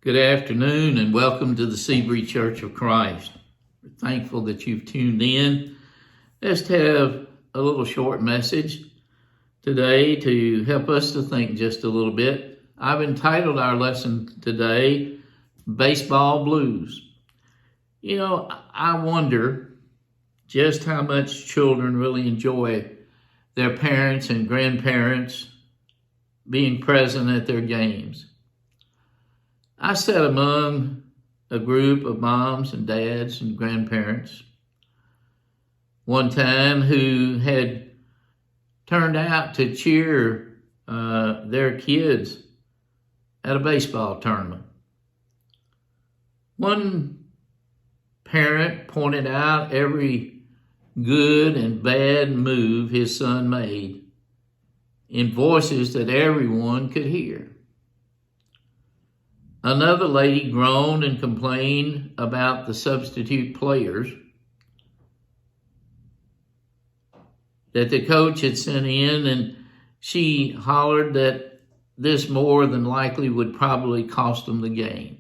Good afternoon and welcome to the Sebree Church of Christ. We're thankful that you've tuned in. Let's have a little short message today to help us to think just a little bit. I've entitled our lesson today, Baseball Blues. You know, I wonder just how much children really enjoy their parents and grandparents being present at their games. I sat among a group of moms and dads and grandparents one time who had turned out to cheer their kids at a baseball tournament. One parent pointed out every good and bad move his son made in voices that everyone could hear. Another lady groaned and complained about the substitute players that the coach had sent in, and she hollered that this more than likely would probably cost them the game.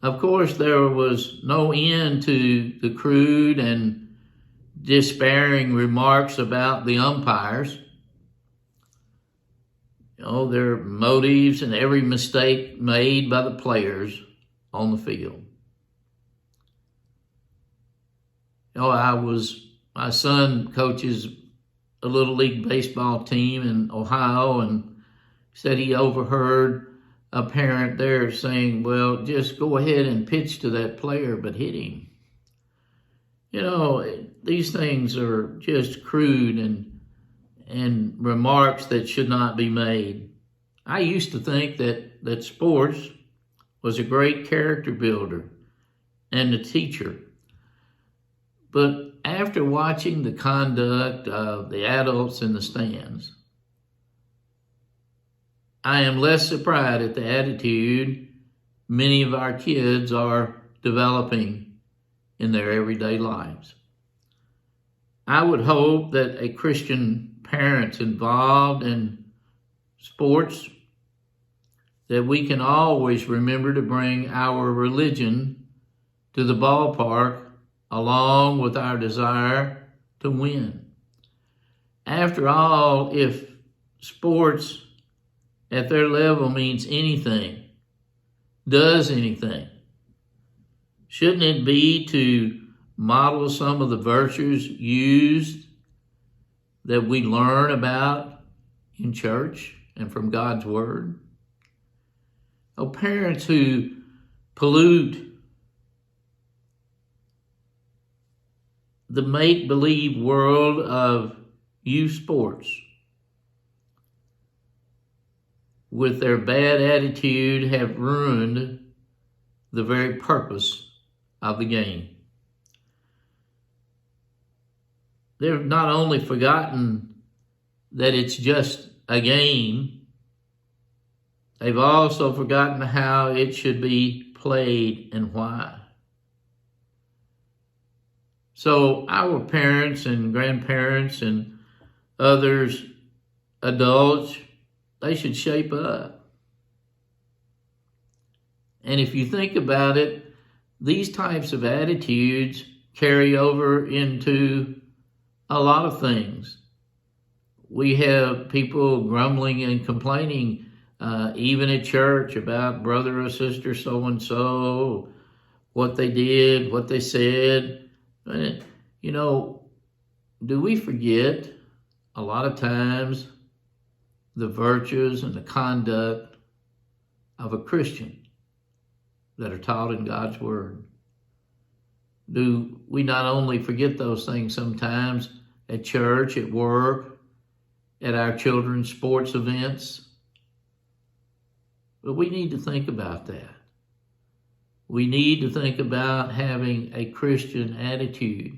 Of course, there was no end to the crude and despairing remarks about the umpires. You know, their motives and every mistake made by the players on the field. You know, my son coaches a little league baseball team in Ohio, and said he overheard a parent there saying, well, just go ahead and pitch to that player, but hit him. You know, these things are just crude and remarks that should not be made. I used to think that sports was a great character builder and a teacher. But after watching the conduct of the adults in the stands, I am less surprised at the attitude many of our kids are developing in their everyday lives. I would hope that a Christian parents involved in sports, that we can always remember to bring our religion to the ballpark along with our desire to win. After all, if sports at their level means anything, does anything, shouldn't it be to model some of the virtues used that we learn about in church and from God's Word? Oh, parents who pollute the make-believe world of youth sports with their bad attitude have ruined the very purpose of the game. They've not only forgotten that it's just a game, they've also forgotten how it should be played and why. So our parents and grandparents and others, adults, they should shape up. And if you think about it, these types of attitudes carry over into a lot of things. We have people grumbling and complaining, even at church, about brother or sister so-and-so, what they did, what they said. And, you know, do we forget a lot of times the virtues and the conduct of a Christian that are taught in God's Word? Do we not only forget those things sometimes at church, at work, at our children's sports events? But we need to think about that. We need to think about having a Christian attitude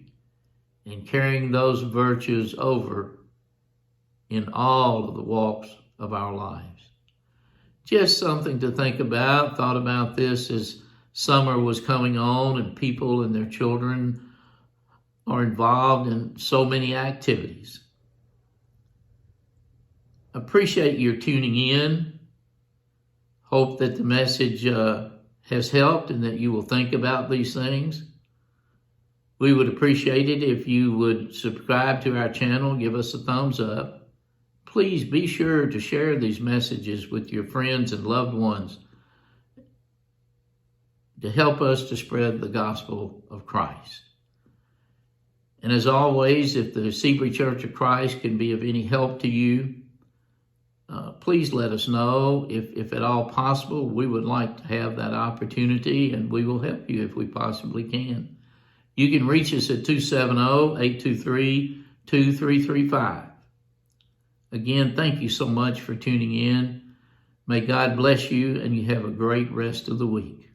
and carrying those virtues over in all of the walks of our lives. Just something to think about. Thought about this as summer was coming on and people and their children are involved in so many activities. Appreciate your tuning in. Hope that the message has helped and that you will think about these things. We would appreciate it if you would subscribe to our channel, give us a thumbs up. Please be sure to share these messages with your friends and loved ones to help us to spread the gospel of Christ. And as always, if the Sebree Church of Christ can be of any help to you, please let us know. If at all possible, we would like to have that opportunity, and we will help you if we possibly can. You can reach us at 270-823-2335. Again, thank you so much for tuning in. May God bless you, and you have a great rest of the week.